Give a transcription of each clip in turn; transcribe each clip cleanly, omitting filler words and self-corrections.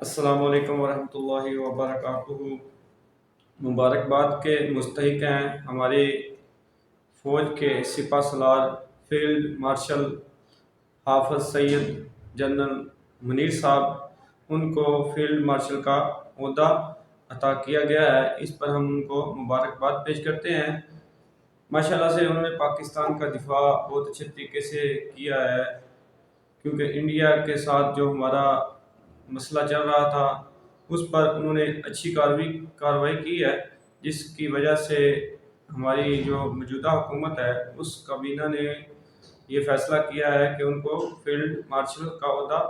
السلام علیکم ورحمۃ اللہ وبرکاتہ۔ مبارکباد کے مستحق ہیں ہماری فوج کے سپہ سالار فیلڈ مارشل حافظ سید جنرل منیر صاحب، ان کو فیلڈ مارشل کا عہدہ عطا کیا گیا ہے۔ اس پر ہم ان کو مبارکباد پیش کرتے ہیں۔ ماشاءاللہ سے انہوں نے پاکستان کا دفاع بہت اچھے طریقے سے کیا ہے، کیونکہ انڈیا کے ساتھ جو ہمارا مسئلہ چل رہا تھا اس پر انہوں نے اچھی کارروائی کی ہے، جس کی وجہ سے ہماری جو موجودہ حکومت ہے اس کابینہ نے یہ فیصلہ کیا ہے کہ ان کو فیلڈ مارشل کا عہدہ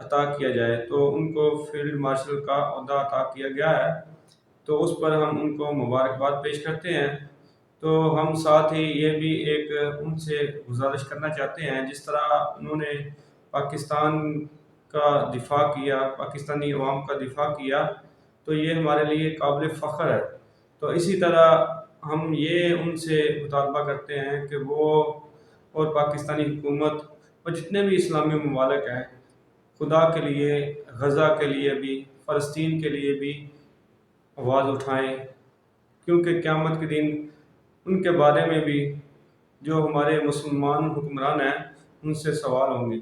عطا کیا جائے۔ تو ان کو فیلڈ مارشل کا عہدہ عطا کیا گیا ہے، تو اس پر ہم ان کو مبارکباد پیش کرتے ہیں۔ تو ہم ساتھ ہی یہ بھی ایک ان سے گزارش کرنا چاہتے ہیں، جس طرح انہوں نے پاکستان کا دفاع کیا، پاکستانی عوام کا دفاع کیا، تو یہ ہمارے لیے قابل فخر ہے۔ تو اسی طرح ہم یہ ان سے مطالبہ کرتے ہیں کہ وہ اور پاکستانی حکومت اور جتنے بھی اسلامی ممالک ہیں، خدا کے لیے غزہ کے لیے بھی، فلسطین کے لیے بھی آواز اٹھائیں، کیونکہ قیامت کے دن ان کے بارے میں بھی جو ہمارے مسلمان حکمران ہیں ان سے سوال ہوں گے۔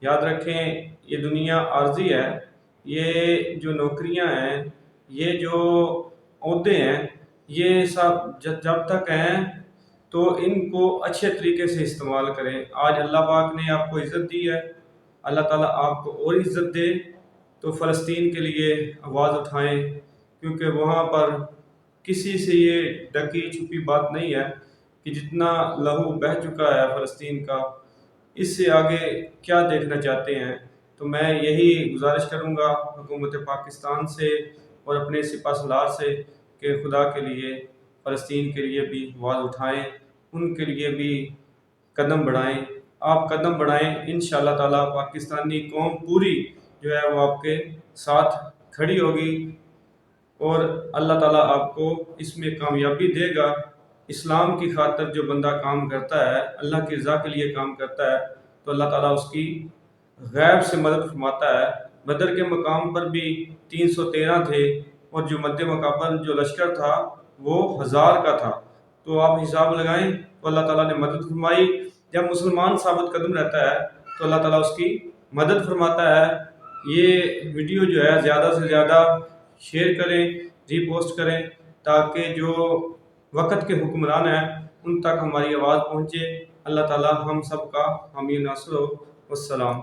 یاد رکھیں، یہ دنیا عارضی ہے، یہ جو نوکریاں ہیں، یہ جو عہدے ہیں، یہ سب جب تک ہیں تو ان کو اچھے طریقے سے استعمال کریں۔ آج اللہ پاک نے آپ کو عزت دی ہے، اللہ تعالیٰ آپ کو اور عزت دے، تو فلسطین کے لیے آواز اٹھائیں، کیونکہ وہاں پر کسی سے یہ ڈکی چھپی بات نہیں ہے کہ جتنا لہو بہہ چکا ہے فلسطین کا، اس سے آگے کیا دیکھنا چاہتے ہیں۔ تو میں یہی گزارش کروں گا حکومت پاکستان سے اور اپنے سپہ سالار سے کہ خدا کے لیے فلسطین کے لیے بھی آواز اٹھائیں، ان کے لیے بھی قدم بڑھائیں۔ آپ قدم بڑھائیں، انشاءاللہ تعالیٰ پاکستانی قوم پوری جو ہے وہ آپ کے ساتھ کھڑی ہوگی، اور اللہ تعالیٰ آپ کو اس میں کامیابی دے گا۔ اسلام کی خاطر جو بندہ کام کرتا ہے، اللہ کی رضا کے لیے کام کرتا ہے، تو اللہ تعالیٰ اس کی غیب سے مدد فرماتا ہے۔ بدر کے مقام پر بھی 313 تھے، اور جو مد مقابل جو لشکر تھا وہ 1000 کا تھا۔ تو آپ حساب لگائیں، تو اللہ تعالیٰ نے مدد فرمائی۔ جب مسلمان ثابت قدم رہتا ہے تو اللہ تعالیٰ اس کی مدد فرماتا ہے۔ یہ ویڈیو جو ہے زیادہ سے زیادہ شیئر کریں، ری پوسٹ کریں، تاکہ جو وقت کے حکمران ہیں ان تک ہماری آواز پہنچے۔ اللہ تعالیٰ ہم سب کا حامی ناصر ہو۔ والسلام۔